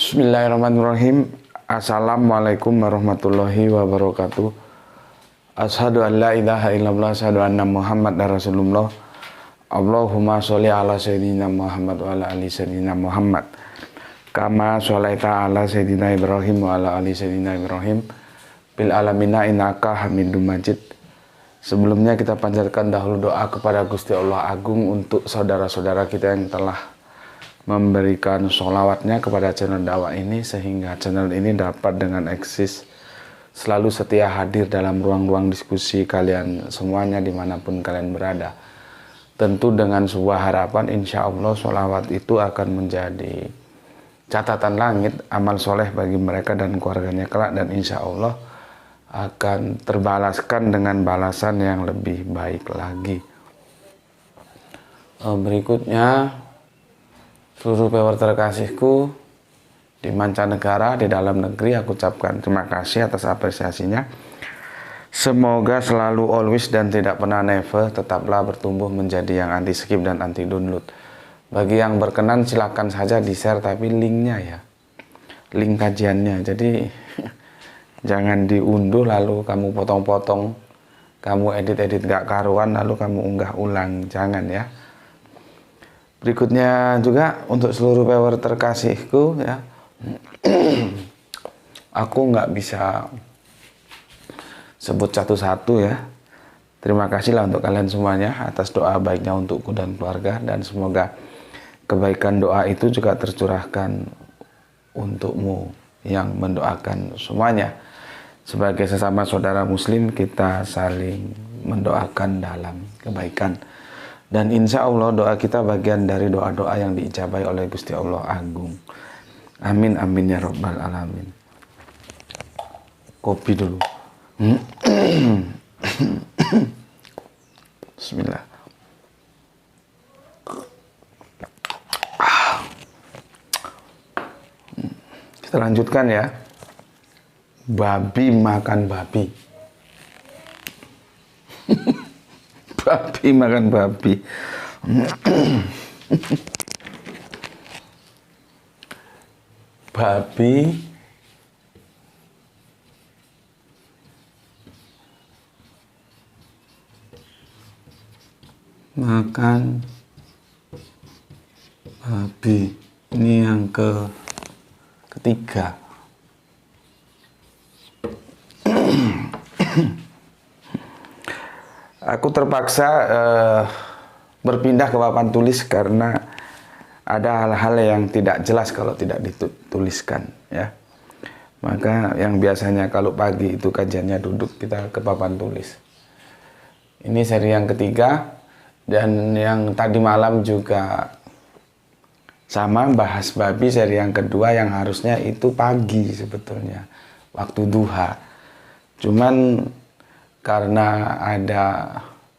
Bismillahirrahmanirrahim. Assalamualaikum warahmatullahi wabarakatuh. Asyhadu an la ilaha illallah, asyhadu anna Muhammadar Rasulullah. Allahumma sholli ala sayyidina Muhammad wa ala ali sayyidina Muhammad. Kama sholaita ala sayyidina Ibrahim wa ala ali sayyidina Ibrahim bil alamina innaka Hamidum Majid. Sebelumnya kita panjatkan dahulu doa kepada Gusti Allah Agung untuk saudara-saudara kita yang telah memberikan sholawatnya kepada channel dakwah ini, sehingga channel ini dapat dengan eksis selalu setia hadir dalam ruang-ruang diskusi kalian semuanya dimanapun kalian berada. Tentu dengan sebuah harapan, insya Allah sholawat itu akan menjadi catatan langit amal soleh bagi mereka dan keluarganya kelak, dan insya Allah akan terbalaskan dengan balasan yang lebih baik lagi. Berikutnya, seluruh viewer terkasihku di mancanegara, di dalam negeri, aku ucapkan terima kasih atas apresiasinya. Semoga selalu always dan tidak pernah never tetaplah bertumbuh menjadi yang anti skip dan anti download. Bagi yang berkenan silakan saja di share, tapi linknya ya, link kajiannya. Jadi jangan diunduh lalu kamu potong-potong, kamu edit-edit gak karuan lalu kamu unggah ulang, jangan ya. Berikutnya juga untuk seluruh viewer terkasihku ya, aku nggak bisa sebut satu-satu ya. Terima kasihlah untuk kalian semuanya atas doa baiknya untukku dan keluarga, dan semoga kebaikan doa itu juga tercurahkan untukmu yang mendoakan semuanya. Sebagai sesama saudara muslim, kita saling mendoakan dalam kebaikan. Dan insya Allah doa kita bagian dari doa-doa yang diijabai oleh Gusti Allah Agung. Amin amin ya rabbal alamin. Kopi dulu. Bismillah. Kita lanjutkan ya. Babi makan babi. Babi makan babi. Babi makan babi. Ini yang ketiga. Aku terpaksa berpindah ke papan tulis karena ada hal-hal yang tidak jelas kalau tidak dituliskan ya. Maka yang biasanya kalau pagi itu kajiannya duduk, kita ke papan tulis. Ini seri yang ketiga, dan yang tadi malam juga sama, bahas babi seri yang kedua yang harusnya itu pagi sebetulnya, waktu duha. Cuman karena ada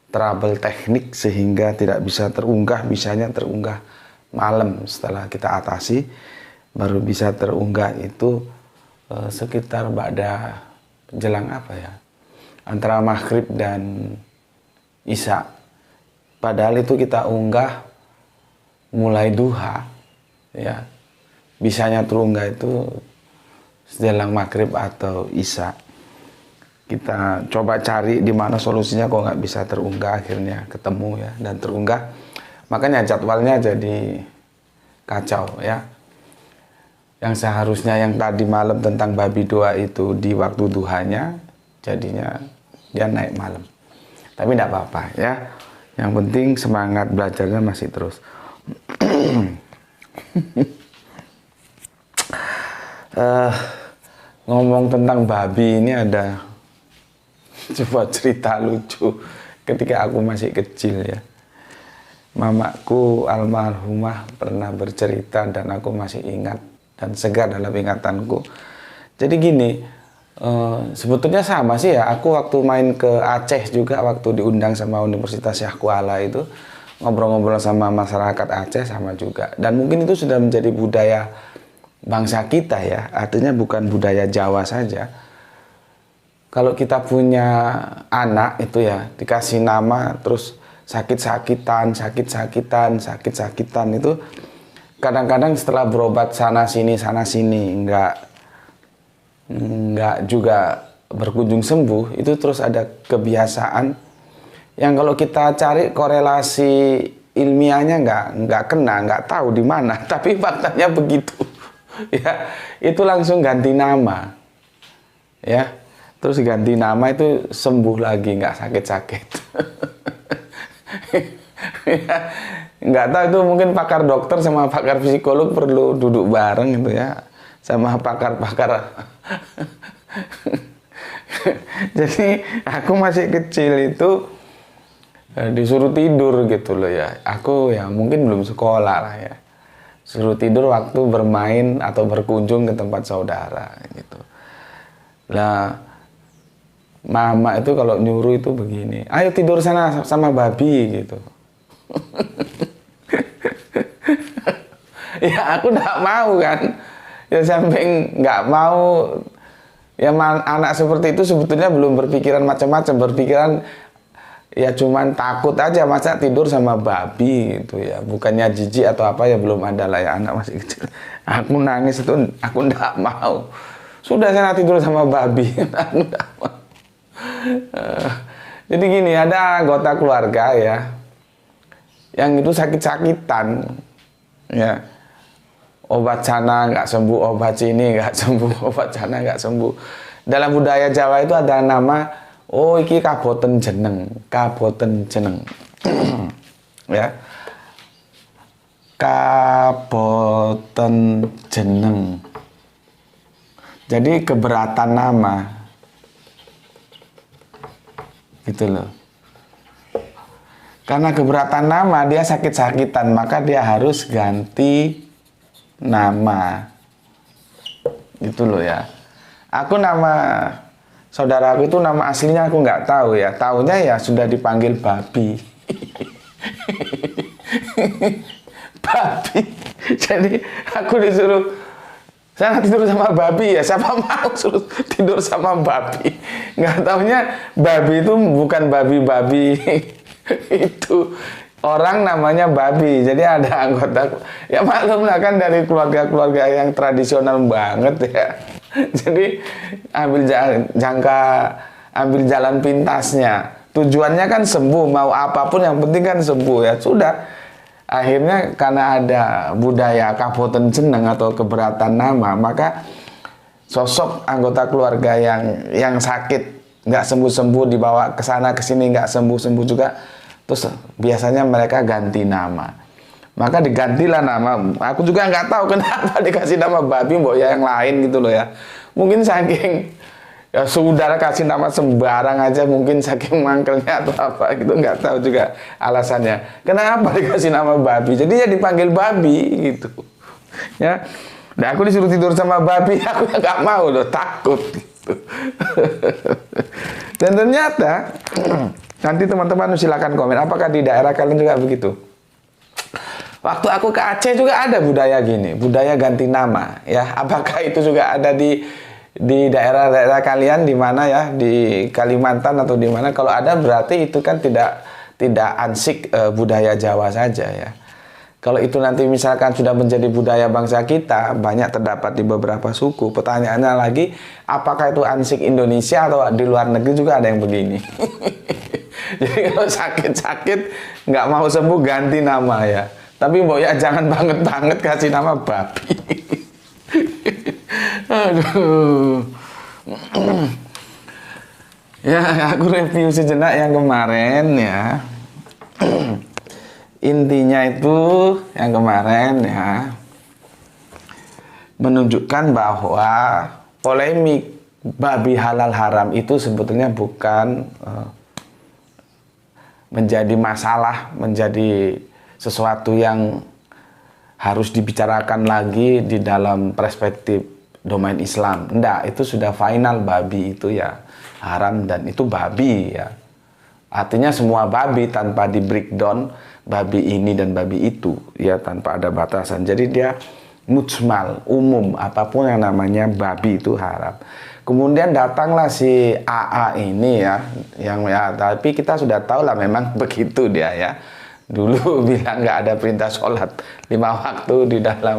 trouble teknik sehingga tidak bisa terunggah, bisanya terunggah malam. Setelah kita atasi baru bisa terunggah itu sekitar pada jelang apa ya, antara maghrib dan isya. Padahal itu kita unggah mulai duha ya, bisanya terunggah itu sejelang maghrib atau isya. Kita coba cari di mana solusinya kok nggak bisa terunggah, akhirnya ketemu ya dan terunggah. Makanya jadwalnya jadi kacau ya. Yang seharusnya yang tadi malam tentang babi doa itu di waktu duhanya, jadinya dia naik malam. Tapi tidak apa-apa ya. Yang penting semangat belajarnya masih terus. Ngomong tentang babi ini ada coba cerita lucu ketika aku masih kecil ya. Mamaku almarhumah pernah bercerita dan aku masih ingat dan segar dalam ingatanku. Jadi gini, sebetulnya sama sih ya. Aku waktu main ke Aceh juga, waktu diundang sama Universitas Syah Kuala itu, ngobrol-ngobrol sama masyarakat Aceh sama juga. Dan mungkin itu sudah menjadi budaya bangsa kita ya. Artinya bukan budaya Jawa saja. Kalau kita punya anak itu ya, dikasih nama terus sakit-sakitan itu kadang-kadang setelah berobat sana sini nggak juga berkunjung sembuh, itu terus ada kebiasaan yang kalau kita cari korelasi ilmiahnya nggak kena, nggak tahu di mana, tapi faktanya begitu. Ya, itu langsung ganti nama. Ya, terus ganti nama itu sembuh lagi, nggak sakit-sakit. Ya, nggak tahu, itu mungkin pakar dokter sama pakar psikolog perlu duduk bareng gitu ya, sama pakar-pakar. Jadi aku masih kecil itu disuruh tidur gitu loh ya. Aku ya mungkin belum sekolah lah ya, suruh tidur waktu bermain atau berkunjung ke tempat saudara gitu. Lah mama itu kalau nyuruh itu begini, ayo tidur sana sama babi gitu. Ya aku nggak mau kan, ya samping nggak mau, ya anak seperti itu sebetulnya belum berpikiran macam-macam, berpikiran ya cuman takut aja, masa tidur sama babi gitu ya, bukannya jijik atau apa, ya belum ada lah ya, anak masih kecil. Aku nangis itu, aku nggak mau, sudah sana tidur sama babi. Aku nggak mau. Jadi gini, ada anggota keluarga ya yang itu sakit-sakitan ya, obat sana nggak sembuh, obat sini nggak sembuh, obat sana nggak sembuh. Dalam budaya Jawa itu ada nama, oh iki kaboten jeneng, kaboten jeneng. Ya, kaboten jeneng. Jadi keberatan nama, gitu loh. Karena keberatan nama, dia sakit-sakitan, maka dia harus ganti nama, gitu loh ya. Aku nama saudaraku itu nama aslinya aku nggak tahu ya, taunya ya sudah dipanggil babi. Babi. Jadi aku disuruh saya tidur sama babi ya, siapa mau suruh tidur sama babi. Nggak taunya babi itu bukan babi-babi. Itu orang namanya babi. Jadi ada anggota, ya maklum lah kan, dari keluarga-keluarga yang tradisional banget ya. Jadi ambil jalan pintasnya. Tujuannya kan sembuh, mau apapun yang penting kan sembuh ya. Sudah, akhirnya karena ada budaya kaboten jeneng atau keberatan nama, maka sosok anggota keluarga yang sakit nggak sembuh-sembuh dibawa ke sana ke sini nggak sembuh-sembuh juga, terus biasanya mereka ganti nama. Maka digantilah nama. Aku juga nggak tahu kenapa dikasih nama babi, mbok ya yang lain gitu loh ya. Mungkin saking ya saudara kasih nama sembarang aja, mungkin saking mangkelnya atau apa gitu, nggak tahu juga alasannya. Kenapa dikasih nama babi? Jadi ya dipanggil babi gitu. Ya. Nah, aku disuruh tidur sama babi, aku nggak mau loh, takut gitu. Dan ternyata nanti teman-teman silakan komen, apakah di daerah kalian juga begitu? Waktu aku ke Aceh juga ada budaya gini, budaya ganti nama ya. Apakah itu juga ada di daerah-daerah kalian, di mana ya, di Kalimantan atau di mana? Kalau ada berarti itu kan tidak ansik budaya Jawa saja ya. Kalau itu nanti misalkan sudah menjadi budaya bangsa kita, banyak terdapat di beberapa suku. Pertanyaannya lagi, apakah itu ansik Indonesia atau di luar negeri juga ada yang begini? Jadi kalau sakit-sakit nggak mau sembuh ganti nama ya. Tapi mbok ya jangan banget-banget kasih nama babi. Aduh. Ya, aku review sejenak yang kemarin ya. Intinya itu yang kemarin ya, menunjukkan bahwa polemik babi halal haram itu sebetulnya bukan menjadi masalah, menjadi sesuatu yang harus dibicarakan lagi di dalam perspektif domain Islam. Enggak, itu sudah final, babi itu ya haram dan itu babi ya. Artinya semua babi tanpa di breakdown, babi ini dan babi itu ya, tanpa ada batasan. Jadi dia mujmal, umum, apapun yang namanya babi itu haram. Kemudian datanglah si AA ini ya, yang ya, tapi kita sudah tahu lah memang begitu dia ya. Dulu bilang nggak ada perintah sholat 5 waktu di dalam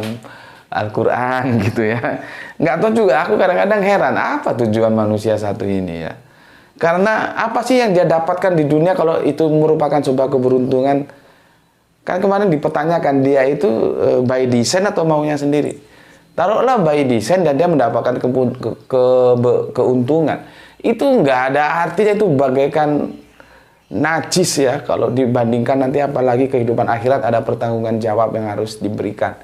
Al-Quran gitu ya. Nggak tahu juga, aku kadang-kadang heran apa tujuan manusia satu ini ya. Karena apa sih yang dia dapatkan di dunia kalau itu merupakan sebuah keberuntungan? Kan kemarin dipertanyakan dia itu by design atau maunya sendiri. Taruhlah by design dan dia mendapatkan keuntungan. Itu nggak ada artinya, itu bagaikan najis ya kalau dibandingkan nanti apalagi kehidupan akhirat ada pertanggungan jawab yang harus diberikan.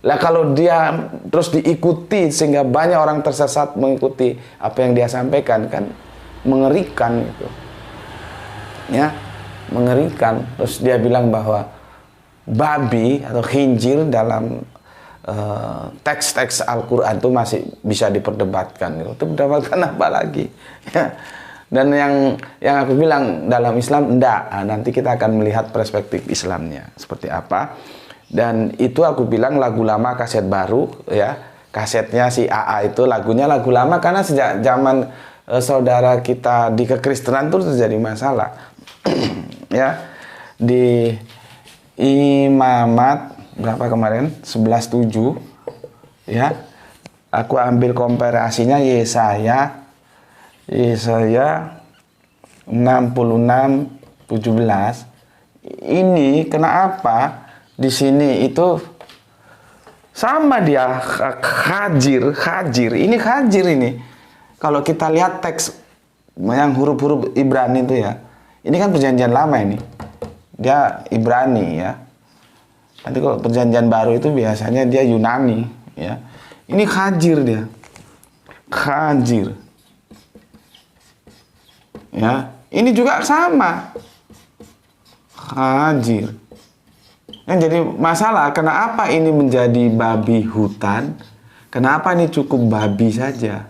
Lah kalau dia terus diikuti sehingga banyak orang tersesat mengikuti apa yang dia sampaikan, kan mengerikan gitu. Ya, mengerikan. Terus dia bilang bahwa babi atau khinjir dalam teks-teks Al-Quran itu masih bisa diperdebatkan. Itu diperdebatkan apa lagi? Ya. Dan yang aku bilang dalam Islam enggak. Nah, nanti kita akan melihat perspektif Islamnya seperti apa. Dan itu aku bilang lagu lama kaset baru ya. Kasetnya si AA itu lagunya lagu lama karena sejak zaman saudara kita di kekristenan itu terjadi masalah. Ya. Di Imamat berapa kemarin? 11:7 ya. Aku ambil komparasinya Yesaya 66:17. Ini kenapa di sini itu sama dia hajir. Ini hajir ini. Kalau kita lihat teks yang huruf-huruf Ibrani itu ya. Ini kan perjanjian lama ini. Dia Ibrani ya. Nanti kalau perjanjian baru itu biasanya dia Yunani ya. Ini hajir dia. Hajir. Ya, ini juga sama. Hajir. Yang jadi masalah, kenapa ini menjadi babi hutan? Kenapa ini cukup babi saja?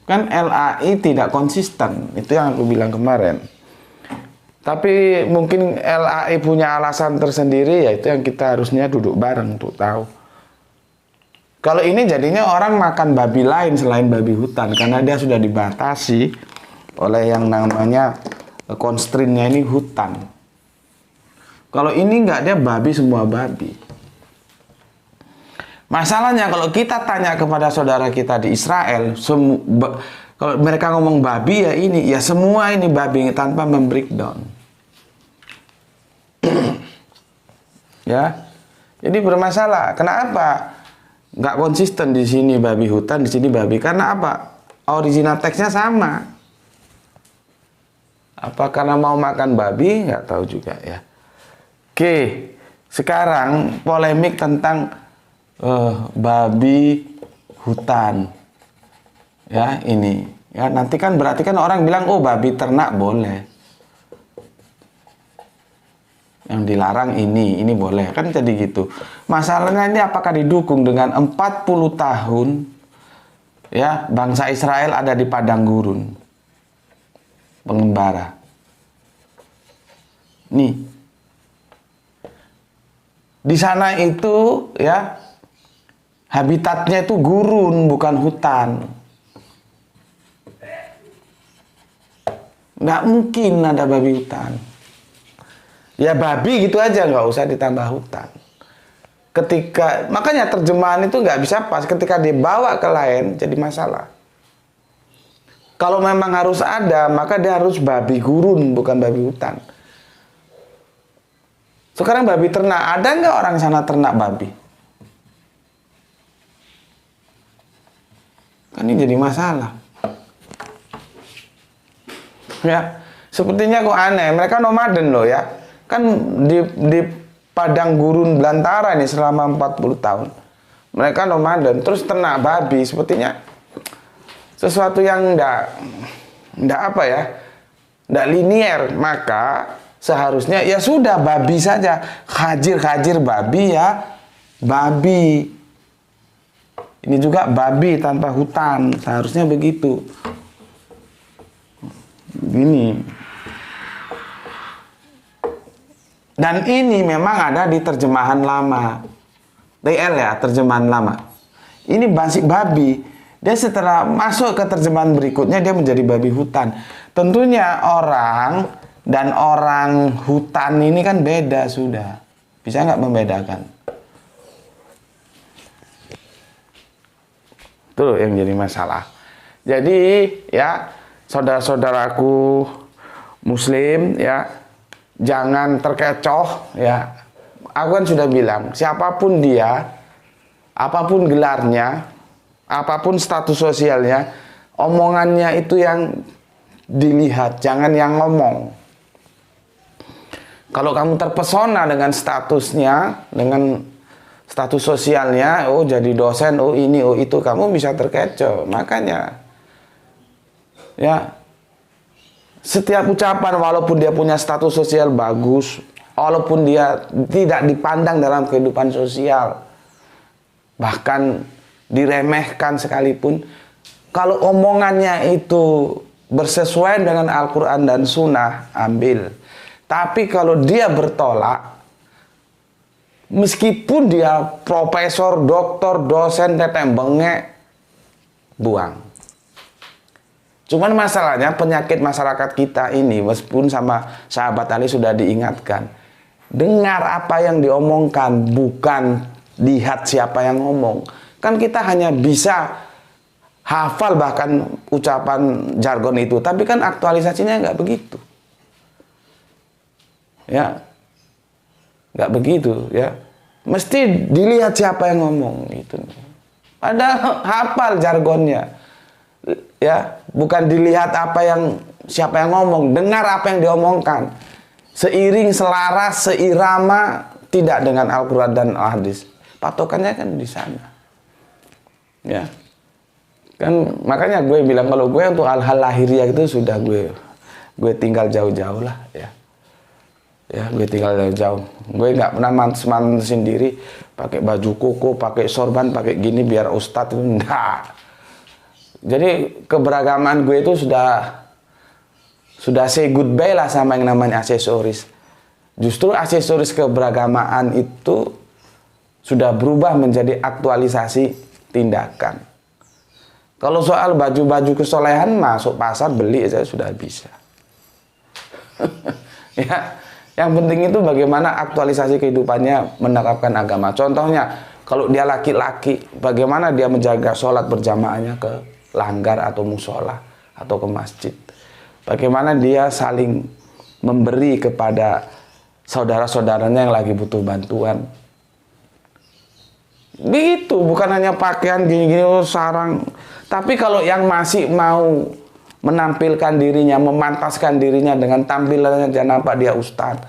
Kan LAI tidak konsisten, itu yang aku bilang kemarin. Tapi mungkin LAI punya alasan tersendiri, yaitu yang kita harusnya duduk bareng untuk tahu. Kalau ini jadinya orang makan babi lain selain babi hutan, karena dia sudah dibatasi oleh yang namanya constraint-nya ini hutan. Kalau ini enggak, dia babi, semua babi. Masalahnya kalau kita tanya kepada saudara kita di Israel, kalau mereka ngomong babi ya ini, ya semua ini babi tanpa membreakdown. Ya, jadi bermasalah. Kenapa nggak konsisten di sini babi hutan, di sini babi? Karena apa? Original teksnya sama. Apa karena mau makan babi? Nggak tahu juga ya. Oke, sekarang polemik tentang babi hutan. Ya, ini. Ya, nanti kan berarti kan orang bilang, oh babi ternak boleh. Yang dilarang ini boleh. Kan jadi gitu. Masalahnya ini apakah didukung dengan 40 tahun ya bangsa Israel ada di padang gurun. Pengembara. Nih. Di sana itu ya habitatnya itu gurun, bukan hutan. Nggak mungkin ada babi hutan. Ya babi gitu aja, nggak usah ditambah hutan. Makanya terjemahan itu nggak bisa pas ketika dibawa ke lain jadi masalah. Kalau memang harus ada, maka dia harus babi gurun, bukan babi hutan. Sekarang babi ternak, ada nggak orang sana ternak babi? Kan ini jadi masalah. Ya, sepertinya kok aneh. Mereka nomaden loh ya. Kan di padang gurun belantara nih selama 40 tahun. Mereka nomaden, terus ternak babi. Sepertinya sesuatu yang ndak apa ya, ndak linier. Maka seharusnya ya sudah babi saja. Hajir babi ya, babi. Ini juga babi tanpa hutan. Seharusnya begitu. Gini. Dan ini memang ada di terjemahan lama. TL ya, terjemahan lama. Ini basic babi. Dia setelah masuk ke terjemahan berikutnya, dia menjadi babi hutan. Tentunya orang dan orang hutan ini kan beda sudah. Bisa nggak membedakan? Itu yang jadi masalah. Jadi ya, saudara-saudaraku Muslim ya, jangan terkecoh ya. Aku kan sudah bilang, siapapun dia, apapun gelarnya, apapun status sosialnya, omongannya itu yang dilihat, jangan yang ngomong. Kalau kamu terpesona dengan statusnya, dengan status sosialnya, oh jadi dosen, oh ini, oh itu, kamu bisa terkecoh. Makanya, ya, setiap ucapan walaupun dia punya status sosial bagus, walaupun dia tidak dipandang dalam kehidupan sosial, bahkan diremehkan sekalipun, kalau omongannya itu bersesuaian dengan Al-Quran dan Sunnah, ambil. Tapi kalau dia bertolak, meskipun dia profesor, doktor, dosen, tetek bengek, buang. Cuman masalahnya penyakit masyarakat kita ini, meskipun sama sahabat Ali sudah diingatkan, dengar apa yang diomongkan, bukan lihat siapa yang ngomong. Kan kita hanya bisa hafal bahkan ucapan jargon itu, tapi kan aktualisasinya nggak begitu. Ya, nggak begitu ya. Mesti dilihat siapa yang ngomong itu. Ada hafal jargonnya, ya. Bukan dilihat siapa yang ngomong, dengar apa yang diomongkan. Seiring, selaras, seirama, tidak dengan Al-Quran dan Al-Hadis. Patokannya kan di sana. Ya, kan makanya gue bilang kalau gue untuk hal-hal lahiriah itu sudah gue tinggal jauh-jauh lah ya. Ya, gue tinggal jauh. Gue nggak pernah mantesin diri pakai baju koko, pakai sorban, pakai gini biar ustadz itu enggak. Jadi keberagaman gue itu sudah say goodbye lah sama yang namanya aksesoris. Justru aksesoris keberagamaan itu sudah berubah menjadi aktualisasi tindakan. Kalau soal baju-baju kesolehan, masuk pasar beli aja sudah bisa. Ya, yang penting itu bagaimana aktualisasi kehidupannya menerapkan agama. Contohnya, kalau dia laki-laki, bagaimana dia menjaga sholat berjamaahnya ke langgar atau musola atau ke masjid. Bagaimana dia saling memberi kepada saudara-saudaranya yang lagi butuh bantuan. Begitu, bukan hanya pakaian gini-gini, sarang. Tapi kalau yang masih mau menampilkan dirinya, memantaskan dirinya dengan tampilannya, jangan nampak dia ustadz,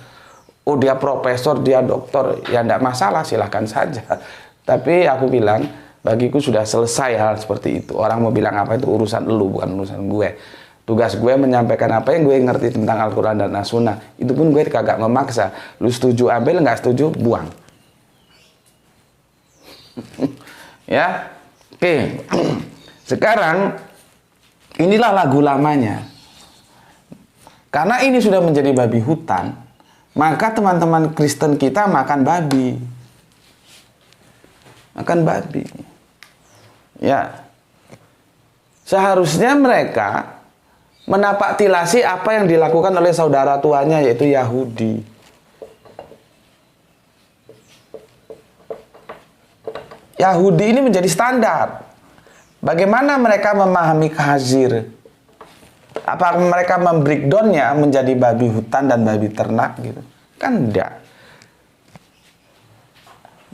oh dia profesor, dia doktor, ya enggak masalah, silahkan saja. Tapi aku bilang, bagiku sudah selesai hal seperti itu. Orang mau bilang apa itu urusan elu, bukan urusan gue. Tugas gue menyampaikan apa yang gue ngerti tentang Al-Quran dan As-Sunnah. Itu pun gue kagak memaksa. Lu setuju ambil, nggak setuju buang. Ya, oke. Sekarang inilah lagu lamanya. Karena ini sudah menjadi babi hutan, maka teman-teman Kristen kita makan babi. Makan babi. Ya. Seharusnya mereka menapaktilasi apa yang dilakukan oleh saudara tuanya, yaitu Yahudi. Yahudi ini menjadi standar. Bagaimana mereka memahami khazir? Apakah mereka membreakdownnya menjadi babi hutan dan babi ternak gitu? Kan enggak.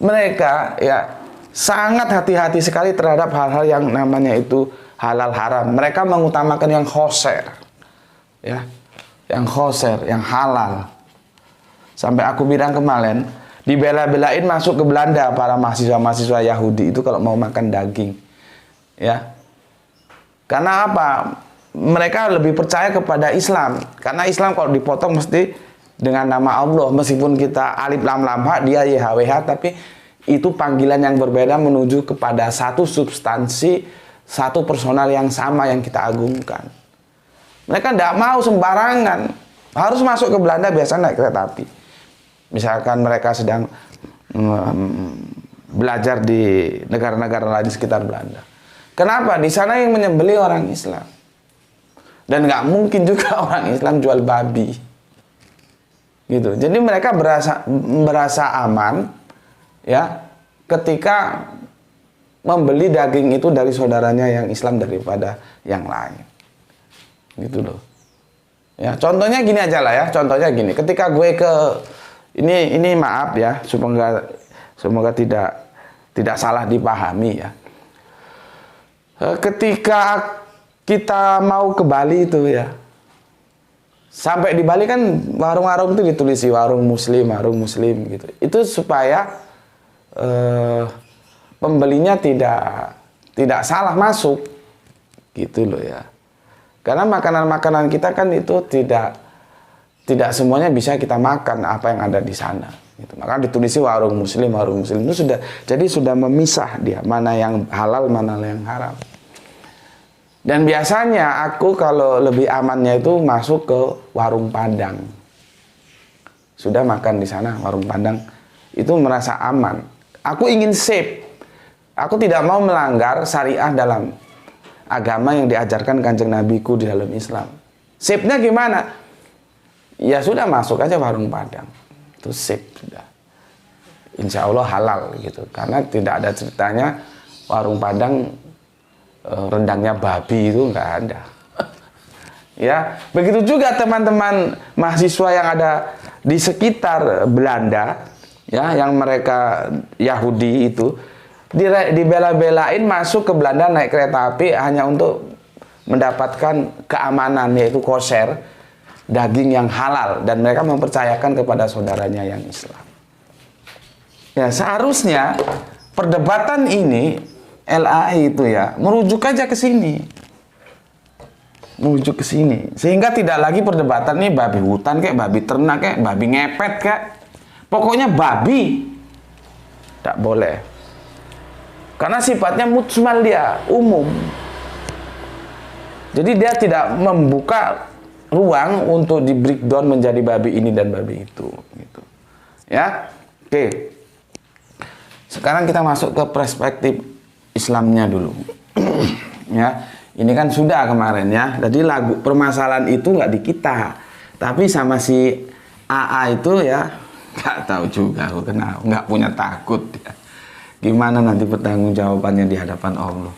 Mereka ya sangat hati-hati sekali terhadap hal-hal yang namanya itu halal haram. Mereka mengutamakan yang kosher. Ya. Yang kosher, yang halal. Sampai aku bilang kemarin, dibela-belain masuk ke Belanda para mahasiswa-mahasiswa Yahudi itu kalau mau makan daging. Ya. Karena apa? Mereka lebih percaya kepada Islam. Karena Islam kalau dipotong mesti dengan nama Allah. Meskipun kita alif lam lam ha, dia YHWH, tapi itu panggilan yang berbeda menuju kepada satu substansi, satu personal yang sama yang kita agungkan. Mereka tidak mau sembarangan. Harus masuk ke Belanda, biasanya naik kereta api. Misalkan mereka sedang belajar di negara-negara lain sekitar Belanda. Kenapa? Di sana yang menyembelih orang Islam. Dan nggak mungkin juga orang Islam jual babi. Gitu. Jadi mereka berasa aman ya ketika membeli daging itu dari saudaranya yang Islam daripada yang lain. Gitu loh. Ya, contohnya gini aja lah ya. Contohnya gini, ketika gue ke ini maaf ya, semoga tidak salah dipahami ya. Ketika kita mau ke Bali itu ya, sampai di Bali kan warung-warung itu ditulisi warung muslim gitu. Itu supaya pembelinya tidak salah masuk gitu loh ya. Karena makanan-makanan kita kan itu tidak semuanya bisa kita makan apa yang ada di sana. Gitu. Maka ditulisi warung muslim itu sudah memisah dia mana yang halal mana yang haram. Dan biasanya aku kalau lebih amannya itu masuk ke warung Padang. Sudah makan di sana warung Padang itu merasa aman. Aku ingin safe. Aku tidak mau melanggar syariah dalam agama yang diajarkan Kanjeng Nabiku di dalam Islam. Safe-nya gimana? Ya sudah masuk aja warung Padang. Itu safe sudah. Insya Allah halal gitu. Karena tidak ada ceritanya warung Padang rendangnya babi itu nggak ada. Ya, begitu juga teman-teman mahasiswa yang ada di sekitar Belanda, ya, yang mereka Yahudi itu dibela-belain masuk ke Belanda naik kereta api hanya untuk mendapatkan keamanan yaitu kosher, daging yang halal, dan mereka mempercayakan kepada saudaranya yang Islam. Ya, seharusnya perdebatan ini LAI itu ya merujuk aja ke sini. Merujuk ke sini. Sehingga tidak lagi perdebatan nih babi hutan kayak babi ternak kayak babi ngepet kayak. Pokoknya babi. Tak boleh. Karena sifatnya mutsmal dia, umum. Jadi dia tidak membuka ruang untuk di breakdown menjadi babi ini dan babi itu gitu. Ya. Oke. Sekarang kita masuk ke perspektif Islamnya dulu. Ya, ini kan sudah kemarin ya. Jadi permasalahan itu nggak di kita, tapi sama si AA itu ya nggak tahu juga aku kenal, nggak punya takut ya. Gimana nanti pertanggungjawabannya di hadapan Allah?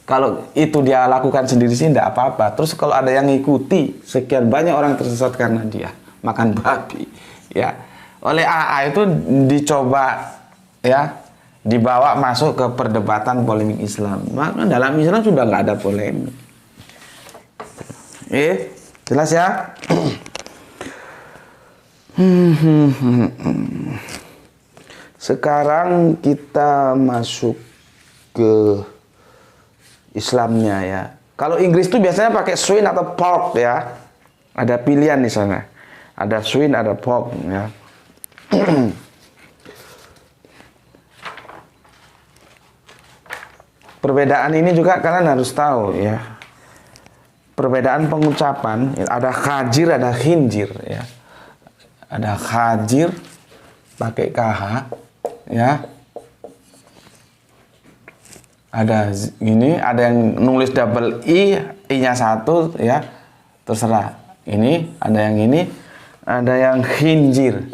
Kalau itu dia lakukan sendiri sih nggak apa-apa. Terus kalau ada yang ngikuti, sekian banyak orang tersesat karena dia makan babi, ya. Oleh AA itu dicoba ya, dibawa masuk ke perdebatan polemik Islam. Maka dalam Islam sudah nggak ada polemik. Jelas ya? Sekarang kita masuk ke Islamnya ya. Kalau Inggris itu biasanya pakai swine atau pork ya. Ada pilihan di sana. Ada swine, ada pork ya. Perbedaan ini juga kalian harus tahu ya. Perbedaan pengucapan, ada khajir, ada khinjir ya. Ada khajir pakai KH ya. Ada ini, ada yang nulis double I-nya satu ya. Terserah. Ini, ada yang ini, ada yang khinjir.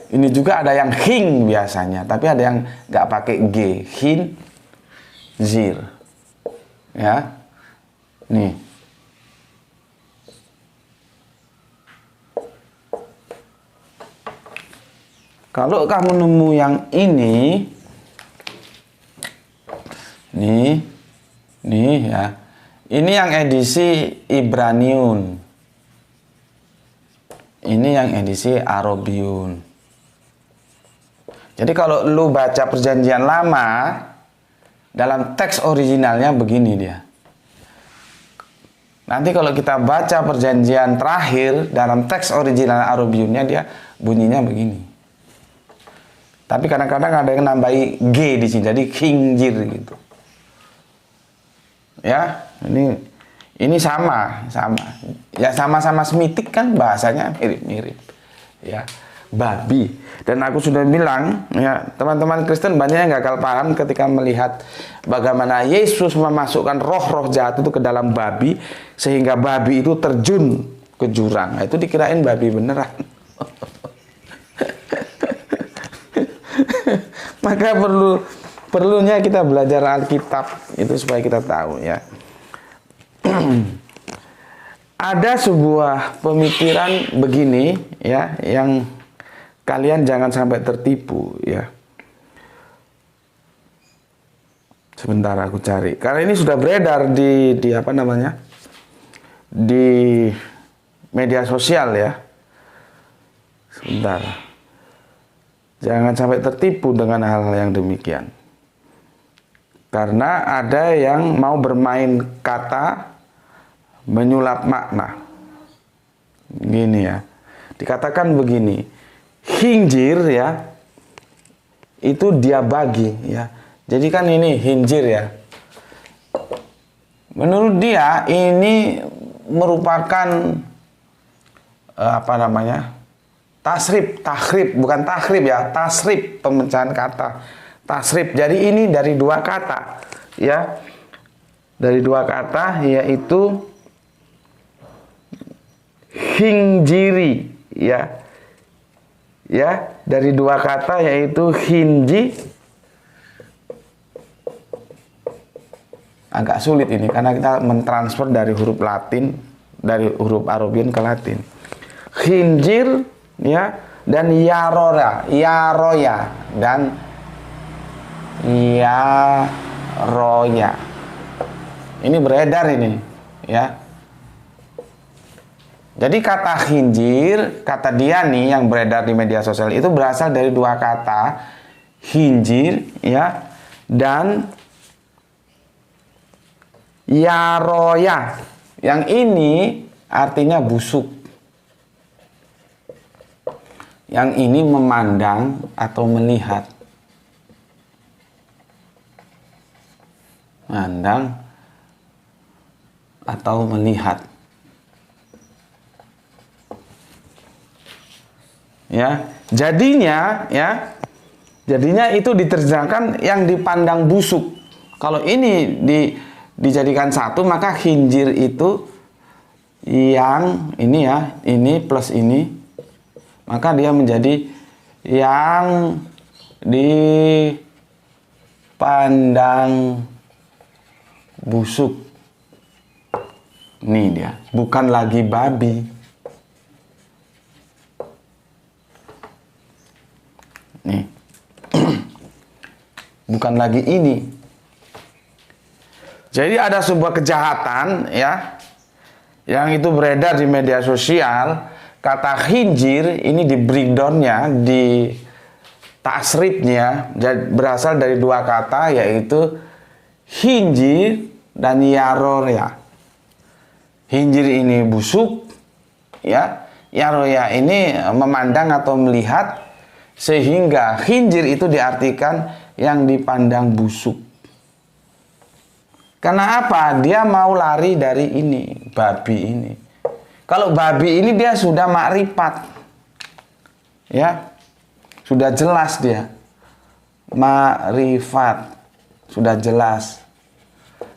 Ini juga ada yang khing biasanya, tapi ada yang nggak pakai G, zir ya. Nih kalau kamu nemu yang ini nih ya, ini yang edisi Ibraniun, ini yang edisi Arabiun. Jadi kalau lu baca perjanjian lama dalam teks originalnya begini dia. Nanti kalau kita baca perjanjian terakhir dalam teks original Arabiunnya dia bunyinya begini. Tapi kadang-kadang ada yang nambahi G di sini, jadi khinjir gitu. Ya, ini sama. Ya sama-sama Semitik kan bahasanya mirip-mirip. Ya. babi. Dan aku sudah bilang, ya, teman-teman Kristen banyak yang gagal paham ketika melihat bagaimana Yesus memasukkan roh-roh jahat itu ke dalam babi, sehingga babi itu terjun ke jurang. Nah, itu dikirain babi beneran. Maka perlunya kita belajar Alkitab itu supaya kita tahu, ya. Ada sebuah pemikiran begini, ya, yang kalian jangan sampai tertipu, ya. Sebentar aku cari. Karena ini sudah beredar di apa namanya? Di media sosial, ya. Sebentar. Jangan sampai tertipu dengan hal-hal yang demikian. Karena ada yang mau bermain kata menyulap makna. Gini, ya. Dikatakan begini. Khinjir, ya, itu dia bagi, ya. Jadi kan ini khinjir, ya. Menurut dia ini merupakan apa namanya? Takrib, bukan takrib, ya, tasrif, pemecahan kata. Tasrif. Jadi ini dari dua kata, ya. Dari dua kata, yaitu khinjiri, ya. Ya, dari dua kata yaitu khinji. Agak sulit ini karena kita mentransfer dari huruf Latin, dari huruf Arabian ke Latin. Khinjir, ya, dan yaroya dan yaroya. Ini beredar ini, ya. Jadi kata khinjir, kata dia nih yang beredar di media sosial itu berasal dari dua kata, khinjir, ya, dan yaroya. Yang ini artinya busuk. Yang ini memandang atau melihat. Mandang atau melihat. Ya, jadinya itu diterjemahkan yang dipandang busuk. Kalau ini dijadikan satu, maka khinjir itu yang ini, ya, ini plus ini, maka dia menjadi yang dipandang busuk. Ini dia, bukan lagi babi. Nih. Bukan lagi ini. Jadi ada sebuah kejahatan, ya, yang itu beredar di media sosial. Kata khinjir ini di breakdownnya, di tasrifnya, berasal dari dua kata yaitu khinjir dan yaroya. Khinjir ini busuk, ya. Yaroya ini memandang atau melihat. Sehingga khinjir itu diartikan yang dipandang busuk. Karena apa? Dia mau lari dari ini, babi ini. Kalau babi ini dia sudah makrifat, ya, sudah jelas dia, makrifat, sudah jelas.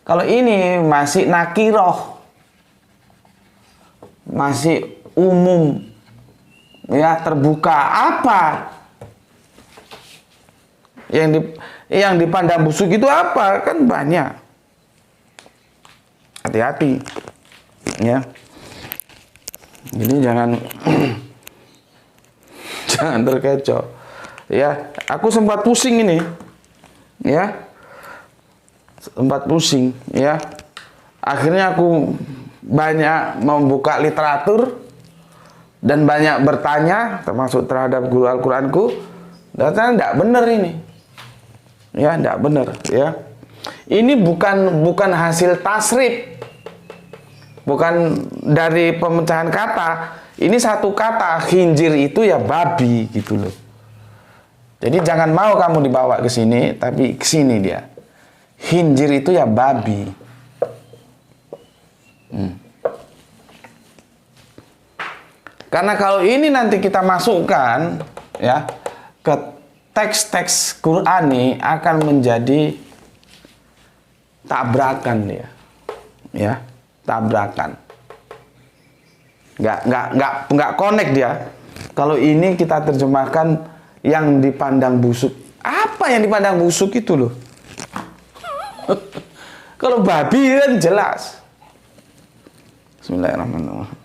Kalau ini masih nakiroh, masih umum, ya, terbuka. Apa yang dipandang busuk itu apa? Kan banyak. Hati-hati, ya. Jadi jangan jangan terkecoh, ya. Aku sempat pusing ini, ya, sempat pusing, ya. Akhirnya aku banyak membuka literatur dan banyak bertanya, termasuk terhadap guru Al-Quranku. Ternyata tidak benar ini. Ya, tidak benar, ya. Ini bukan hasil tasrif. Bukan dari pemecahan kata. Ini satu kata, khinjir itu ya babi gitu loh. Jadi jangan mau kamu dibawa ke sini, tapi ke sini dia. Khinjir itu ya babi. Karena kalau ini nanti kita masukkan ya ke teks-teks Qur'ani akan menjadi tabrakan dia. Ya, tabrakan. Nggak connect dia. Kalau ini kita terjemahkan yang dipandang busuk. Apa yang dipandang busuk itu loh? Kalau babi kan jelas. Bismillahirrahmanirrahim.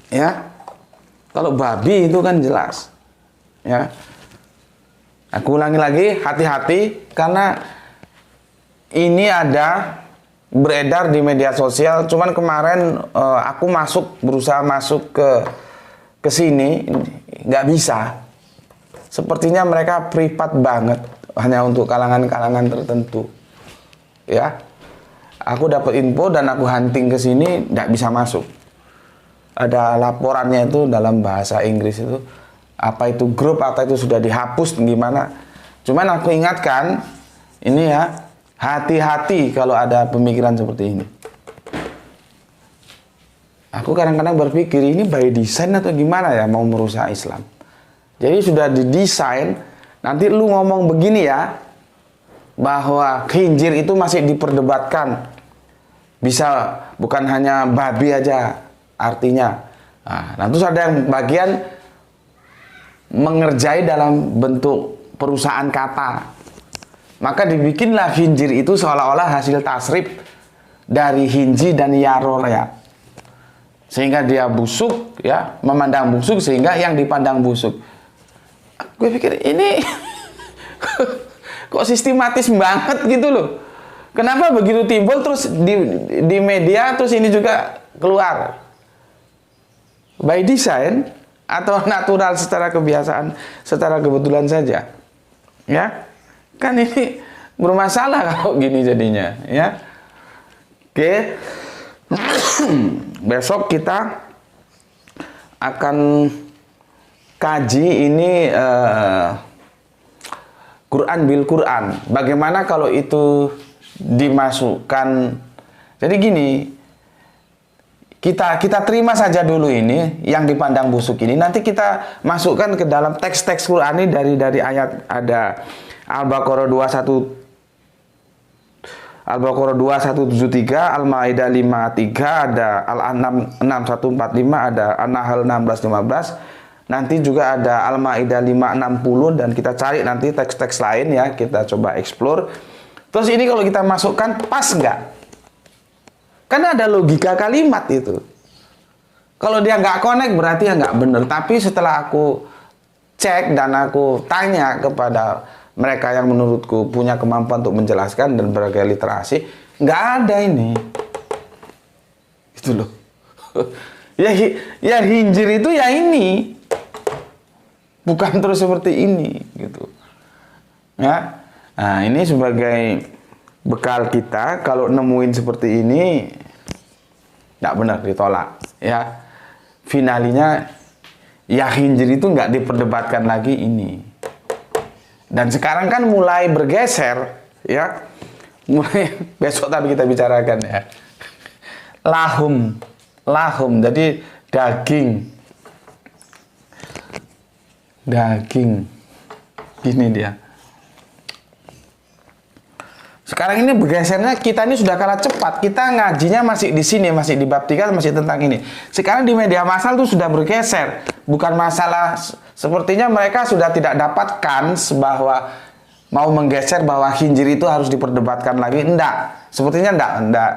Ya, kalau babi itu kan jelas. Ya, aku ulangi lagi, hati-hati karena ini ada beredar di media sosial. Cuman kemarin aku berusaha masuk ke sini, nggak bisa. Sepertinya mereka privat banget, hanya untuk kalangan-kalangan tertentu. Ya, aku dapat info dan aku hunting ke sini, nggak bisa masuk. Ada laporannya itu dalam bahasa Inggris itu, apa itu grup atau itu sudah dihapus gimana. Cuman aku ingatkan, ini ya, hati-hati kalau ada pemikiran seperti ini. Aku kadang-kadang berpikir ini by design atau gimana ya, mau merusak Islam. Jadi sudah didesain, nanti lu ngomong begini ya, bahwa khinjir itu masih diperdebatkan. Bisa bukan hanya babi aja artinya. Nah, terus ada yang bagian mengerjai dalam bentuk perusahaan kata. Maka dibikinlah khinjir itu seolah-olah hasil tasrif dari hinji dan yaroya. Sehingga dia busuk, ya, memandang busuk sehingga yang dipandang busuk. Gue pikir ini kok sistematis banget gitu loh. Kenapa begitu timbul terus di media terus ini juga keluar? By design atau natural secara kebiasaan, secara kebetulan saja. Ya. Kan ini bermasalah kalau gini jadinya, ya. Oke. Besok kita akan kaji ini Quran bil Quran. Bagaimana kalau itu dimasukkan? Jadi gini, kita terima saja dulu ini yang dipandang busuk ini. Nanti kita masukkan ke dalam teks-teks Quran ini dari ayat ada Al-Baqarah 2173, Al-Maidah 53, ada Al-An'am 6145, ada An-Nahl 1615. Nanti juga ada Al-Maidah 560 dan kita cari nanti teks-teks lain ya, kita coba explore. Terus ini kalau kita masukkan pas nggak? Karena ada logika kalimat itu. Kalau dia nggak connect berarti ya nggak bener. Tapi setelah aku cek dan aku tanya kepada mereka yang menurutku punya kemampuan untuk menjelaskan dan berbagai literasi, nggak ada ini. Itu loh. ya hinjir itu ya ini. Bukan terus seperti ini gitu. Ya. Nah, ini sebagai bekal kita kalau nemuin seperti ini nggak benar, ditolak ya. Finalinya ya khinjir itu nggak diperdebatkan lagi ini. Dan sekarang kan mulai bergeser ya, mulai besok tapi kita bicarakan ya. Lahum jadi daging gini dia. Sekarang ini bergesernya kita ini sudah kalah cepat. Kita ngajinya masih di sini, masih di bab 3, masih tentang ini. Sekarang di media massal tuh sudah bergeser. Bukan masalah, sepertinya mereka sudah tidak dapatkan bahwa mau menggeser bahwa khinjir itu harus diperdebatkan lagi. Enggak. Sepertinya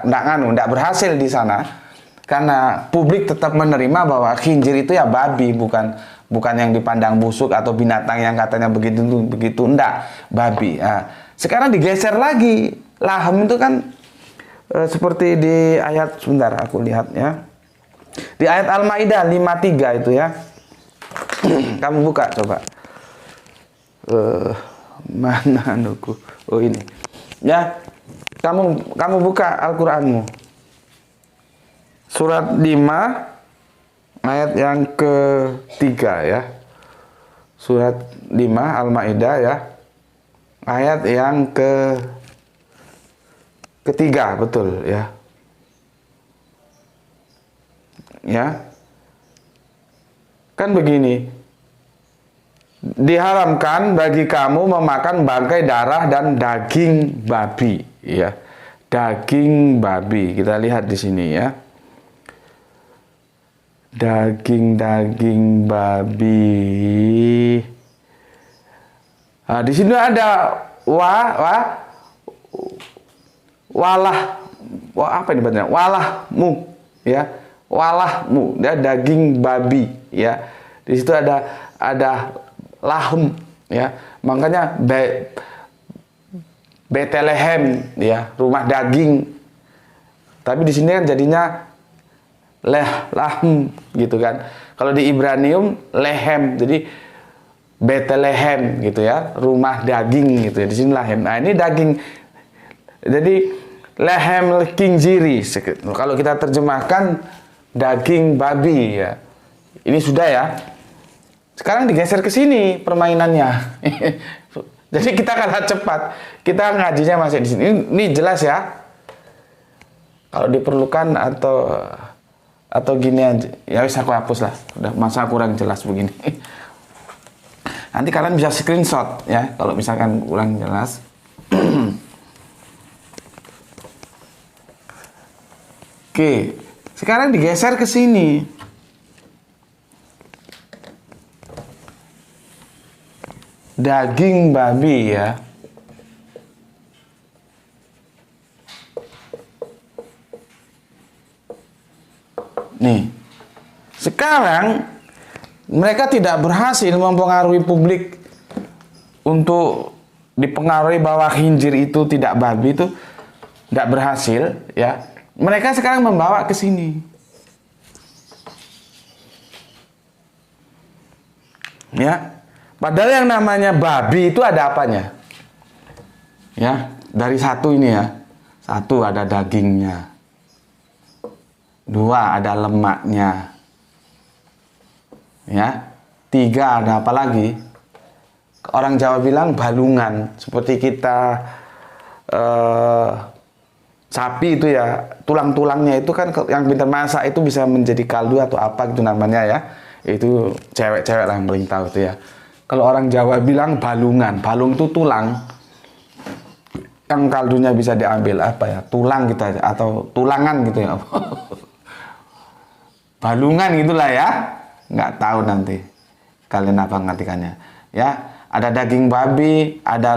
enggak berhasil di sana. Karena publik tetap menerima bahwa khinjir itu ya babi, bukan yang dipandang busuk atau binatang yang katanya begitu enggak, babi. Nah, sekarang digeser lagi. Lahem itu kan seperti di ayat, sebentar aku lihat ya. Di ayat Al-Maidah 53 itu ya. Kamu buka coba. Mana anuku? Oh ini. Ya. Kamu buka Al-Qur'anmu. Surat 5 ayat yang ketiga ya. Surat 5 Al-Maidah ya. Ayat yang ketiga, betul ya. ya. Kan begini, diharamkan bagi kamu memakan bangkai, darah, dan daging babi, ya. Daging babi, kita lihat di sini ya. Daging babi. Nah, di sini ada apa ini bacanya? Walahmu, ya. Walahmu, ya, daging babi, ya. Di situ ada lahum, ya. Makanya Betlehem, ya, rumah daging. Tapi di sini kan jadinya lahm gitu kan. Kalau di Ibranium lehem, jadi Bethlehem gitu ya, rumah daging gitu ya. Di sini lahem. Nah, ini daging. Jadi lehem khinziri. Kalau kita terjemahkan daging babi, ya. Ini sudah ya. Sekarang digeser ke sini permainannya. Jadi kita kalah cepat. Kita ngajinya masih di sini. Ini jelas ya. Kalau diperlukan atau gini aja. Ya bisa aku hapus lah. Udah masa kurang jelas begini. Nanti kalian bisa screenshot ya kalau misalkan kurang jelas. Oke. Sekarang digeser ke sini. Daging babi ya. Nih. Sekarang mereka tidak berhasil mempengaruhi publik untuk dipengaruhi bahwa khinzir itu tidak babi, itu tidak berhasil ya. Mereka sekarang membawa ke sini. Ya. Padahal yang namanya babi itu ada apanya? Ya, dari satu ini ya. Satu ada dagingnya. Dua ada lemaknya. Ya. Tiga ada apa lagi? Orang Jawa bilang balungan. Seperti kita sapi itu ya, tulang-tulangnya itu kan yang pintar masak itu bisa menjadi kaldu atau apa gitu namanya ya. Itu cewek-cewek lah yang paling tahu itu ya. Kalau orang Jawa bilang balungan. Balung itu tulang. Yang kaldunya bisa diambil apa ya? Tulang gitu aja. Atau tulangan gitu ya. Balungan gitulah ya. Nggak tahu nanti kalian apa ngartikannya. Ya, ada daging babi, ada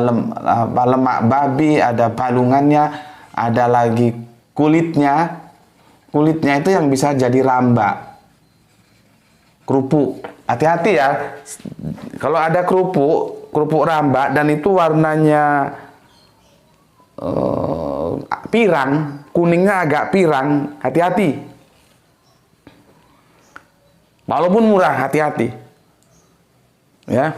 lemak babi, ada balungannya, ada lagi kulitnya. Kulitnya itu yang bisa jadi ramba. Kerupuk. Hati-hati ya. Kalau ada kerupuk ramba dan itu warnanya pirang, kuningnya agak pirang, hati-hati. Walaupun murah, hati-hati. Ya.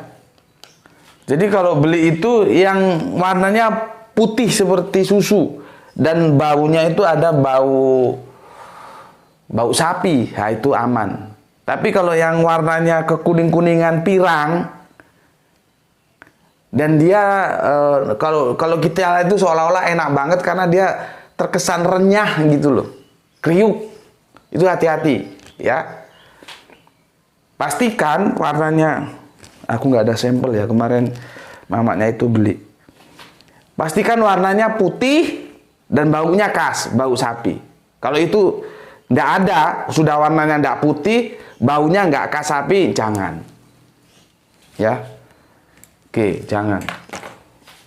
Jadi kalau beli itu yang warnanya putih seperti susu dan baunya itu ada bau sapi, nah itu aman. Tapi kalau yang warnanya kekuning-kuningan pirang dan dia kalau kita lihat itu seolah-olah enak banget karena dia terkesan renyah gitu loh, kriuk, itu hati-hati ya. Pastikan warnanya, aku nggak ada sampel ya kemarin mamaknya itu beli. Pastikan warnanya putih dan baunya khas, bau sapi. Kalau itu nggak ada, sudah warnanya nggak putih, baunya nggak khas sapi, jangan. Ya, oke, jangan.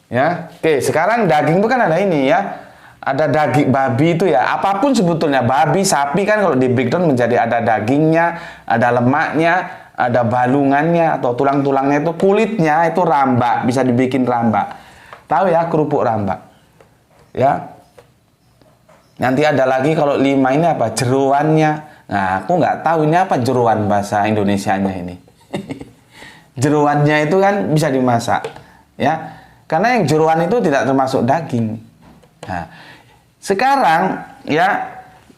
Ya, oke. Sekarang daging itu kan ada ini ya, ada daging babi itu ya. Apapun sebetulnya babi, sapi kan kalau di breakdown menjadi ada dagingnya, ada lemaknya, ada balungannya atau tulang-tulangnya itu, kulitnya itu ramba, bisa dibikin ramba. Tahu ya kerupuk ramba? Ya. Nanti ada lagi kalau 5 ini apa? Jeroannya. Nah, aku nggak tahu ini apa jeroan bahasa Indonesianya ini. Jeroannya itu kan bisa dimasak, ya. Karena yang jeroan itu tidak termasuk daging. Nah, sekarang ya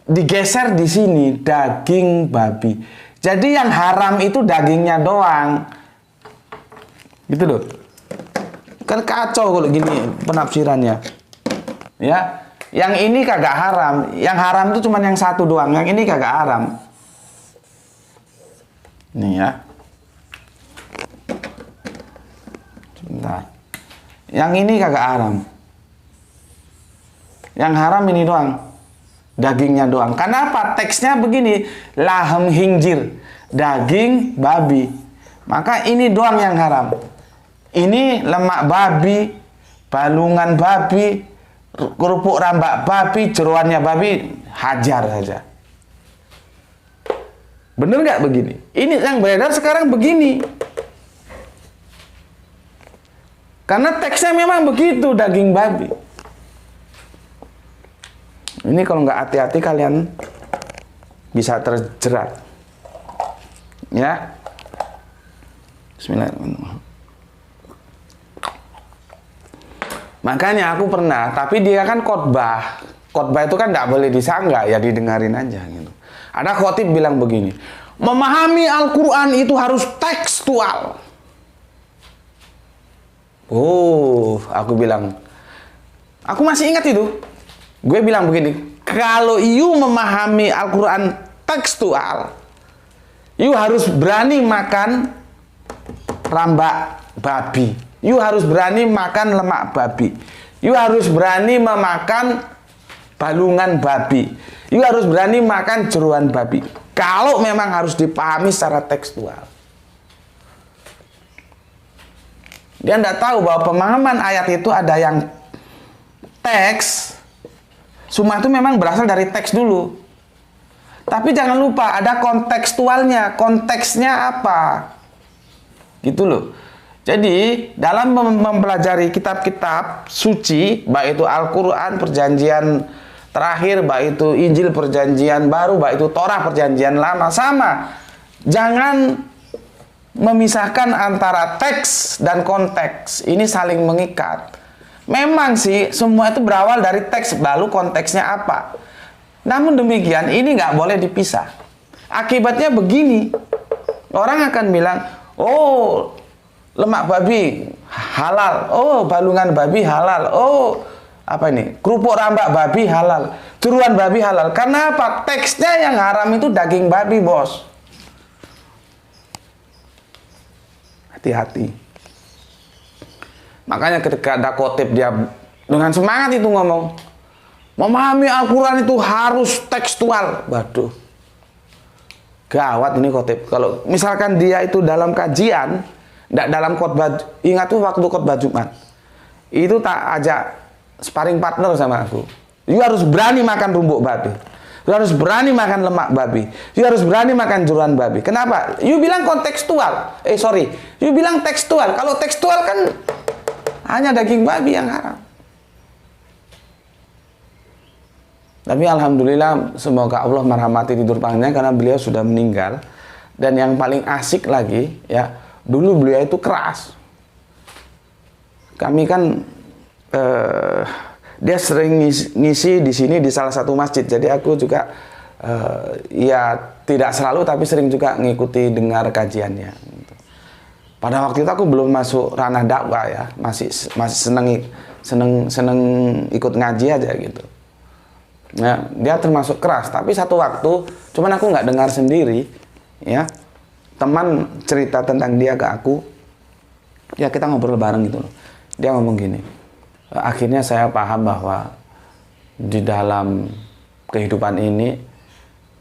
digeser di sini daging babi. Jadi yang haram itu dagingnya doang. Gitu loh. Kan kacau kalau gini penafsirannya. Ya. Yang ini kagak haram. Yang haram itu cuma yang satu doang. Yang ini kagak haram. Nih ya. Sebentar. Yang ini kagak haram. Yang haram ini doang. Dagingnya doang. Kenapa? Teksnya begini. Lahem hinjir. Daging babi. Maka ini doang yang haram. Ini lemak babi, balungan babi, kerupuk rambak babi, jeroannya babi, hajar saja. Bener nggak begini? Ini yang beredar sekarang begini. Karena teksnya memang begitu, daging babi. Ini kalau nggak hati-hati kalian bisa terjerat. Ya. Bismillahirrahmanirrahim. Makanya aku pernah, tapi dia kan khotbah. Khotbah itu kan nggak boleh disanggah, ya didengarin aja gitu. Ada khotib bilang begini, memahami Al-Quran itu harus tekstual. Oh, aku bilang, aku masih ingat itu. Gue bilang begini, kalau you memahami Al-Quran tekstual, you harus berani makan rambak babi. You harus berani makan lemak babi. You harus berani memakan balungan babi. You harus berani makan jeroan babi. Kalau memang harus dipahami secara tekstual. Dia tidak tahu bahwa pemahaman ayat itu ada yang teks. Semua itu memang berasal dari teks dulu. Tapi jangan lupa ada kontekstualnya. Konteksnya apa? Gitu loh. Jadi dalam mempelajari kitab-kitab suci, baik itu Al-Quran perjanjian terakhir, baik itu Injil perjanjian baru, baik itu Torah perjanjian lama, sama. Jangan memisahkan antara teks dan konteks. Ini saling mengikat. Memang sih semua itu berawal dari teks, lalu konteksnya apa. Namun demikian ini nggak boleh dipisah. Akibatnya begini, orang akan bilang, oh lemak babi halal, oh balungan babi halal, oh apa ini, kerupuk rambak babi halal, jeroan babi halal. Karena apa? Teksnya yang haram itu daging babi, bos. Hati-hati. Makanya ketika ada khotib dia dengan semangat itu ngomong, memahami Al-Quran itu harus tekstual. Waduh, gawat ini khotib. Kalau misalkan dia itu dalam kajian, dalam khotbah, ingat tuh waktu khotbah Jumat, itu tak ajak sparring partner sama aku. You harus berani makan rumpuk babi. You harus berani makan lemak babi. You harus berani makan jeroan babi. Kenapa? You bilang kontekstual. You bilang tekstual. Kalau tekstual kan hanya daging babi yang haram. Tapi alhamdulillah, semoga Allah merahmati tidur panjang karena beliau sudah meninggal. Dan yang paling asik lagi, ya, dulu beliau itu keras. Kami kan dia sering ngisi di sini di salah satu masjid. Jadi aku juga ya tidak selalu tapi sering juga ngikuti dengar kajiannya. Pada waktu itu aku belum masuk ranah dakwah ya, masih seneng ikut ngaji aja gitu. Nah, dia termasuk keras, tapi satu waktu cuman aku nggak dengar sendiri, ya. Teman cerita tentang dia ke aku, ya kita ngobrol bareng gitu loh. Dia ngomong gini, akhirnya saya paham bahwa di dalam kehidupan ini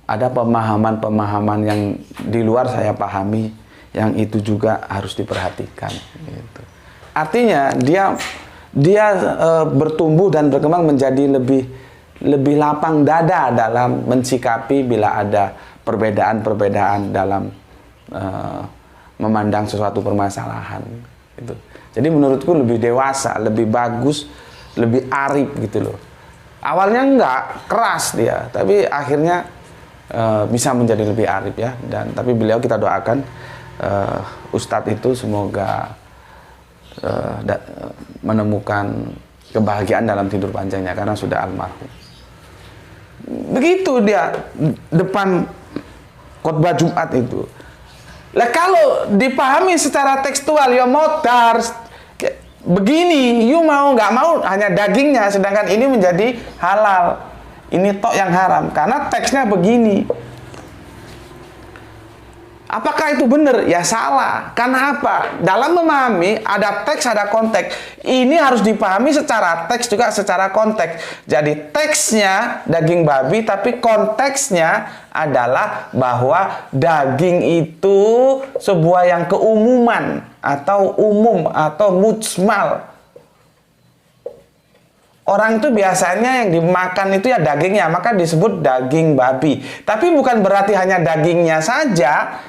ada pemahaman-pemahaman yang di luar saya pahami, yang itu juga harus diperhatikan. Gitu. Artinya dia bertumbuh dan berkembang menjadi lebih lapang dada dalam mensikapi bila ada perbedaan-perbedaan dalam memandang sesuatu permasalahan. Gitu. Jadi menurutku lebih dewasa, lebih bagus, lebih arif gitu loh. Awalnya enggak keras dia, tapi akhirnya bisa menjadi lebih arif ya. Dan tapi beliau kita doakan Ustadz itu semoga menemukan kebahagiaan dalam tidur panjangnya karena sudah almarhum. Begitu dia depan khotbah Jumat itu. Lah kalau dipahami secara tekstual ya modar begini, you mau nggak mau hanya dagingnya, sedangkan ini menjadi halal. Ini tok yang haram karena teksnya begini. Apakah itu benar? Ya salah. Karena apa? Dalam memahami ada teks, ada konteks. Ini harus dipahami secara teks juga secara konteks. Jadi teksnya daging babi, tapi konteksnya adalah bahwa daging itu sebuah yang keumuman atau umum atau mujmal. Orang itu biasanya yang dimakan itu ya dagingnya, maka disebut daging babi. Tapi bukan berarti hanya dagingnya saja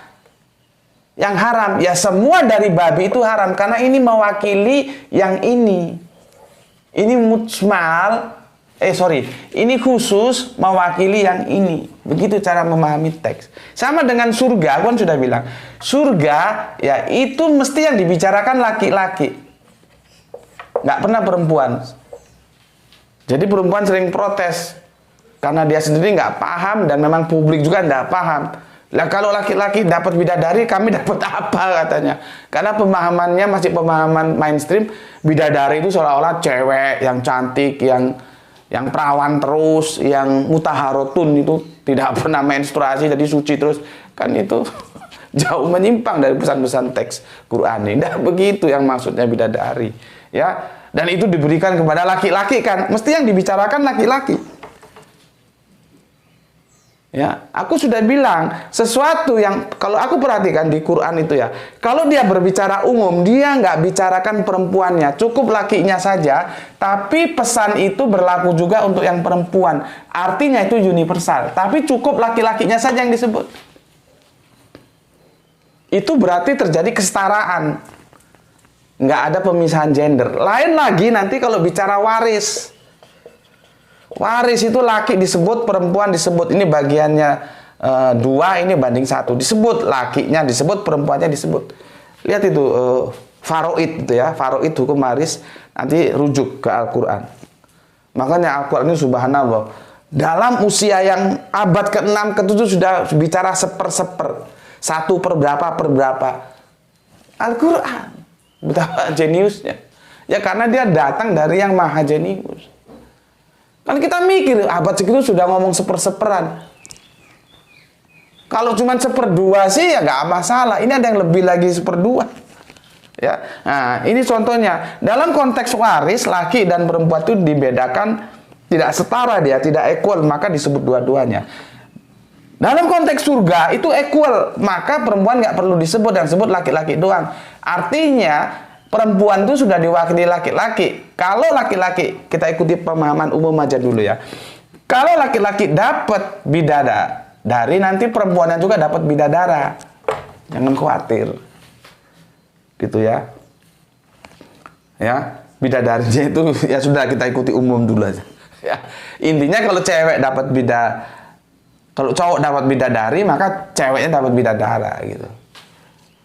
yang haram. Ya semua dari babi itu haram, karena ini mewakili yang ini. Ini mujmal, ini khusus mewakili yang ini. Begitu cara memahami teks. Sama dengan surga, aku kan sudah bilang. Surga, ya itu mesti yang dibicarakan laki-laki. Nggak pernah perempuan. Jadi perempuan sering protes. Karena dia sendiri nggak paham dan memang publik juga nggak paham. Lah kalau laki-laki dapat bidadari, kami dapat apa katanya? Karena pemahamannya masih pemahaman mainstream, bidadari itu seolah-olah cewek yang cantik, yang perawan terus, yang mutaharotun itu tidak pernah menstruasi, jadi suci terus. Kan itu jauh menyimpang dari pesan-pesan teks Quran ini. Tidak begitu yang maksudnya bidadari, ya. Dan itu diberikan kepada laki-laki kan? Mesti yang dibicarakan laki-laki. Ya, aku sudah bilang sesuatu yang kalau aku perhatikan di Quran itu ya, kalau dia berbicara umum, dia nggak bicarakan perempuannya, cukup lakinya saja. Tapi pesan itu berlaku juga untuk yang perempuan. Artinya itu universal. Tapi cukup laki-lakinya saja yang disebut. Itu berarti terjadi kesetaraan. Nggak ada pemisahan gender. Lain lagi nanti kalau bicara waris. Waris itu laki disebut, perempuan disebut. Ini bagiannya 2, ini banding 1. Disebut lakinya, disebut perempuannya disebut. Lihat itu faroid itu ya, faroid hukum waris. Nanti rujuk ke Al-Quran. Makanya Al-Quran ini subhanallah. Dalam usia yang abad ke-6, ke-7 sudah bicara seper-seper. 1 per berapa. Al-Quran. Betapa jeniusnya. Ya karena dia datang dari yang maha jenius. Kan kita mikir, abad segitu sudah ngomong seper-seperan. Kalau cuma 1/2 sih ya nggak masalah. Ini ada yang lebih lagi 1/2. Ya, nah ini contohnya. Dalam konteks waris, laki dan perempuan itu dibedakan, tidak setara dia, tidak equal, maka disebut dua-duanya. Dalam konteks surga itu equal, maka perempuan nggak perlu disebut, yang disebut laki-laki doang. Artinya perempuan itu sudah diwakili laki-laki. Kalau laki-laki, kita ikuti pemahaman umum aja dulu ya. Kalau laki-laki dapat bidadari, nanti perempuannya juga dapat bidadara. Jangan khawatir. Gitu ya. Ya, bidadarinya itu ya sudah kita ikuti umum dulu aja. Ya. Intinya kalau cewek dapat kalau cowok dapat bidadari, maka ceweknya dapat bidadara gitu.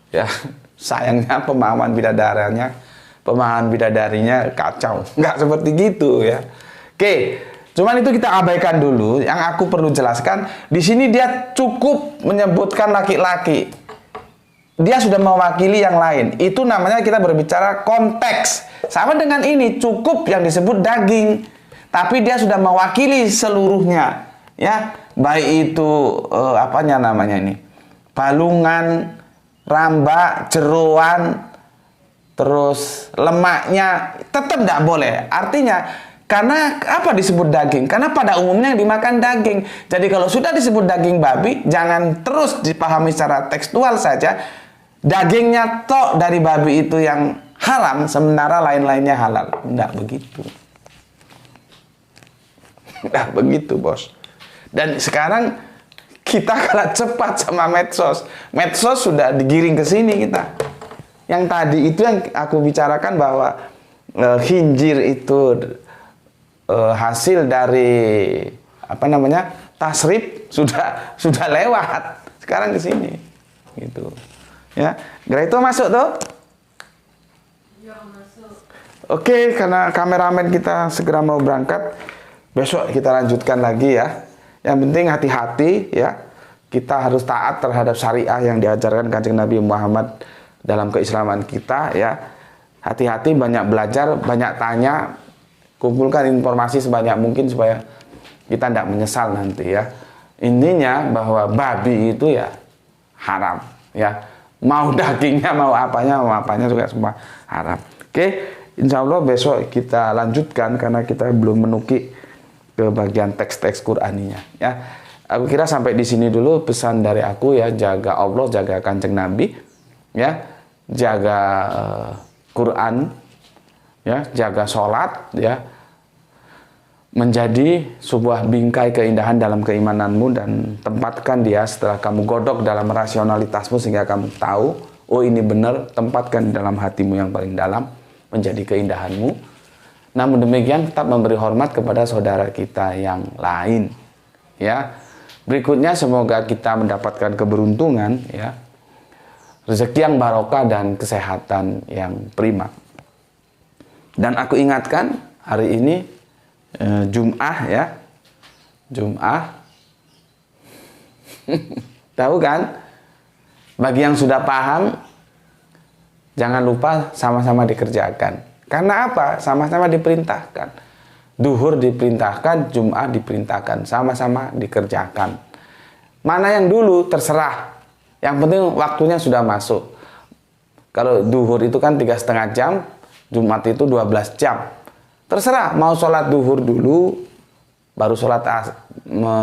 Ya. Sayangnya pemahaman bidadarinya kacau. Nggak seperti gitu ya. Oke, cuman itu kita abaikan dulu. Yang aku perlu jelaskan, di sini dia cukup menyebutkan laki-laki. Dia sudah mewakili yang lain. Itu namanya kita berbicara konteks. Sama dengan ini, cukup yang disebut daging. Tapi dia sudah mewakili seluruhnya. Ya, baik itu apanya namanya ini? Balungan, rambak, jeroan, terus lemaknya tetap tidak boleh. Artinya, karena apa disebut daging? Karena pada umumnya yang dimakan daging. Jadi kalau sudah disebut daging babi, jangan terus dipahami secara tekstual saja. Dagingnya tok dari babi itu yang haram, sementara lain-lainnya halal. Tidak begitu. Tidak begitu, bos. Dan sekarang kita kalah cepat sama medsos. Medsos sudah digiring ke sini kita. Yang tadi itu yang aku bicarakan bahwa khinjir itu hasil dari apa namanya? Tasrif sudah lewat. Sekarang ke sini. Gitu. Ya, Greto masuk tuh? Ya, masuk. Oke, karena kameramen kita segera mau berangkat. Besok kita lanjutkan lagi ya. Yang penting hati-hati ya. Kita harus taat terhadap syariah yang diajarkan Kanjeng Nabi Muhammad dalam keislaman kita ya. Hati-hati, banyak belajar, banyak tanya, kumpulkan informasi sebanyak mungkin supaya kita tidak menyesal nanti ya. Intinya bahwa babi itu ya haram ya. Mau dagingnya, mau apanya juga semua haram. Oke, insya Allah besok kita lanjutkan karena kita belum menukik ke bagian teks-teks Qur'aninya, ya. Aku kira sampai di sini dulu pesan dari aku, ya. Jaga Allah, jaga Kanjeng Nabi, ya. Jaga Quran, ya. Jaga sholat, ya. Menjadi sebuah bingkai keindahan dalam keimananmu, dan tempatkan dia setelah kamu godok dalam rasionalitasmu sehingga kamu tahu, oh ini benar, tempatkan dalam hatimu yang paling dalam menjadi keindahanmu. Namun demikian tetap memberi hormat kepada saudara kita yang lain, ya. Berikutnya semoga kita mendapatkan keberuntungan, ya, rezeki yang barokah dan kesehatan yang prima. Dan aku ingatkan hari ini Jum'ah, ya, Jum'ah. Tahu kan? Bagi yang sudah paham, jangan lupa sama-sama dikerjakan. Karena apa? Sama-sama diperintahkan. Duhur diperintahkan, Jum'ah diperintahkan, sama-sama dikerjakan. Mana yang dulu terserah. Yang penting waktunya sudah masuk. Kalau duhur itu kan 3,5 jam, Jumat itu 12 jam. Terserah, mau sholat duhur dulu, baru sholat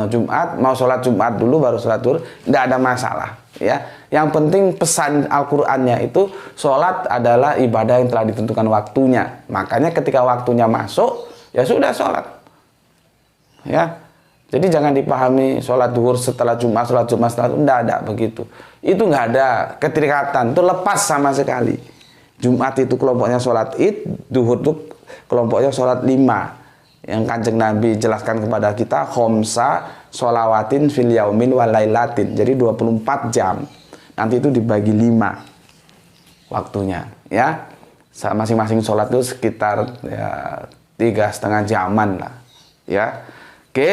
Jumat, mau sholat Jumat dulu, baru sholat duhur, tidak ada masalah, ya. Yang penting pesan Al-Qur'annya itu, sholat adalah ibadah yang telah ditentukan waktunya. Makanya ketika waktunya masuk, ya sudah sholat, ya. Jadi jangan dipahami sholat duhur setelah Jumat, sholat Jumat setelah itu, tidak ada begitu. Itu nggak ada keterikatan, itu lepas sama sekali. Jumat itu kelompoknya sholat id, duhur itu kelompoknya sholat 5. Yang Kanjeng Nabi jelaskan kepada kita, khomsa sholawatin fil yaumin walailatin. Jadi 24 jam. Nanti itu dibagi 5 waktunya, ya. Masing-masing sholat itu sekitar, ya, 3,5 jaman lah, ya. Oke,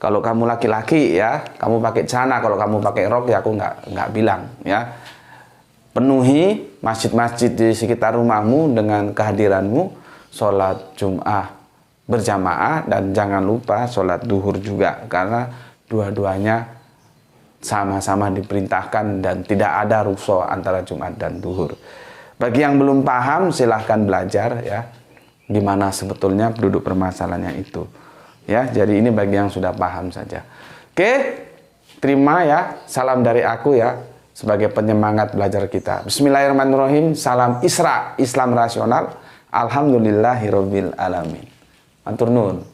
kalau kamu laki-laki, ya, kamu pakai celana. Kalau kamu pakai rok, ya aku nggak bilang, ya. Penuhi masjid-masjid di sekitar rumahmu dengan kehadiranmu, sholat Jum'ah berjamaah, dan jangan lupa sholat duhur juga, karena dua-duanya sama-sama diperintahkan dan tidak ada rukhsah antara Jumat dan duhur. Bagi yang belum paham, silahkan belajar, ya, gimana sebetulnya duduk permasalahannya itu, ya. Jadi ini bagi yang sudah paham saja. Oke, terima, ya, salam dari aku, ya, sebagai penyemangat belajar kita. Bismillahirrahmanirrahim. Salam Isra, Islam rasional. Alhamdulillahirabbil alamin. Matur nuwun.